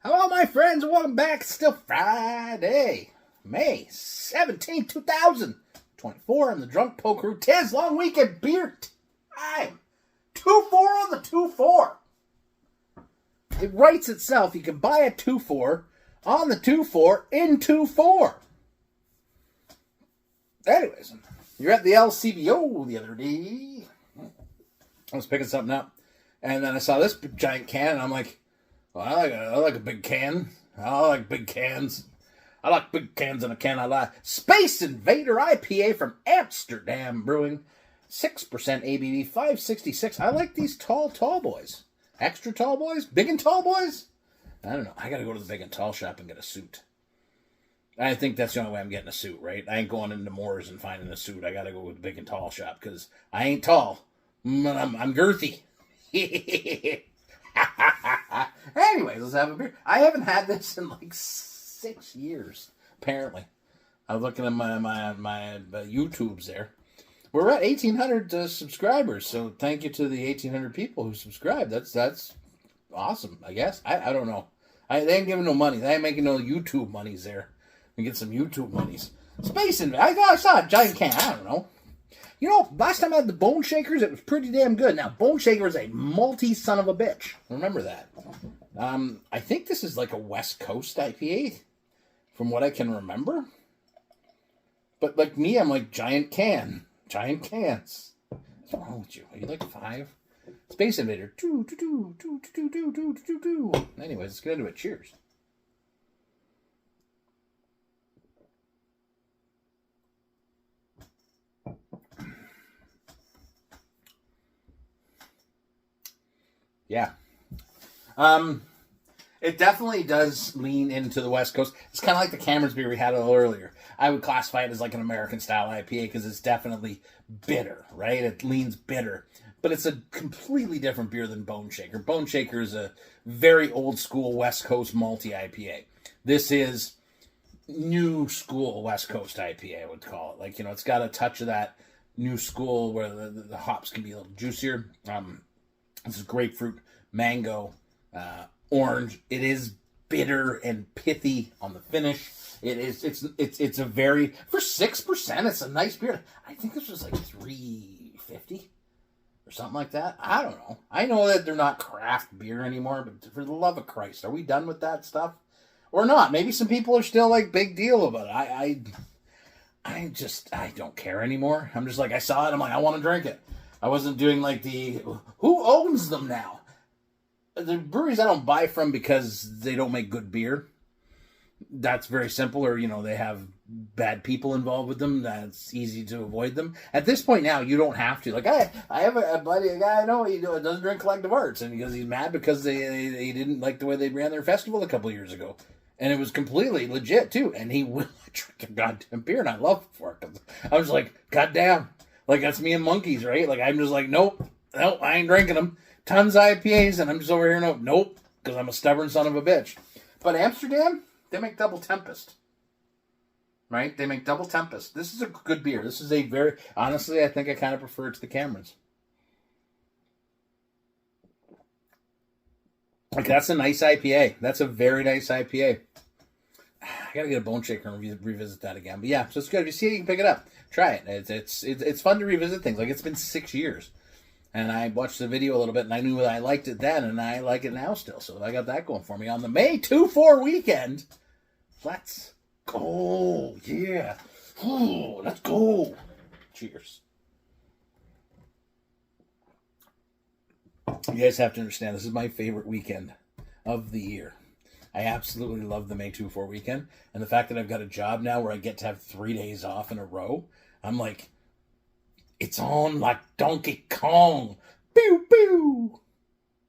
Hello, my friends, and welcome back. It's still Friday, May 17, 2024. I'm the Drunk Poker. 'Tis long weekend beer time. 2-4 on the 2-4. It writes itself. You can buy a 2-4 on the 2-4 in 2-4. Anyways, you're at the LCBO the other day. I was picking something up, and then I saw this giant can, and I'm like, well, I like a big can. I like big cans. I like big cans in a can. I like Space Invader IPA from Amsterdam Brewing. 6% ABV, 566. I like these tall boys. Extra tall boys? Big and tall boys? I don't know. I got to go to the big and tall shop and get a suit. I think that's the only way I'm getting a suit, right? I ain't going into Moore's and finding a suit. I got to go with the big and tall shop because I ain't tall. I'm girthy. Anyways, let's have a beer. I haven't had this in like 6 years, apparently. I was looking at my YouTubes there. We're at 1,800 subscribers, so thank you to the 1,800 people who subscribed. That's awesome, I guess. I don't know. They ain't giving no money. They ain't making no YouTube monies there. We get some YouTube monies. Space Invader. I saw a giant can. I don't know. You know, last time I had the Bone Shakers, it was pretty damn good. Now, Bone Shaker is a malty son of a bitch. Remember that. I think this is like a West Coast IPA, from what I can remember. But like me, I'm like giant can. Giant cans. What's wrong with you? Are you like 5? Space Invader. Anyways, let's get into it. Cheers. Yeah. It definitely does lean into the West Coast. It's kind of like the Cameron's beer we had a little earlier. I would classify it as like an American-style IPA because it's definitely bitter, right? It leans bitter. But it's a completely different beer than Bone Shaker. Bone Shaker is a very old-school West Coast malty IPA. This is new school West Coast IPA, I would call it. Like, you know, it's got a touch of that new school where the hops can be a little juicier. This is grapefruit, mango, orange. It is bitter and pithy on the finish. It's a very, for 6%, it's a nice beer. I think this was like $3.50 or something like that. I don't know. I know that they're not craft beer anymore, but for the love of Christ, are we done with that stuff or not? Maybe some people are still like big deal about it. I don't care anymore. I'm just like, I saw it. I'm like, I want to drink it. I wasn't doing like who owns them now? The breweries I don't buy from because they don't make good beer. That's very simple, or, you know, they have bad people involved with them. That's easy to avoid them. At this point now, you don't have to. Like, I have a buddy, a guy I know, he doesn't drink Collective Arts, and he's mad because they didn't like the way they ran their festival a couple of years ago. And it was completely legit, too. And he will drink a goddamn beer, and I love it for it. Cause I was like, goddamn. Like, that's me and monkeys, right? Like, I'm just like, nope, I ain't drinking them. Tons of IPAs, and I'm just over here, nope, because I'm a stubborn son of a bitch. But Amsterdam, they make Double Tempest, right? They make Double Tempest. This is a good beer. This is a very, honestly, I think I kind of prefer it to the Camerons. Like, that's a nice IPA. That's a very nice IPA. I gotta get a Bone Shaker and revisit that again. But yeah, so it's good. If you see it, you can pick it up. Try it. It's fun to revisit things. Like, it's been 6 years. And I watched the video a little bit, and I knew that I liked it then, and I like it now still. So I got that going for me. On the May 2-4 weekend, let's go. Yeah. Ooh, let's go. Cheers. You guys have to understand, this is my favorite weekend of the year. I absolutely love the May 2-4 weekend. And the fact that I've got a job now where I get to have 3 days off in a row, I'm like, it's on like Donkey Kong. Pew, pew.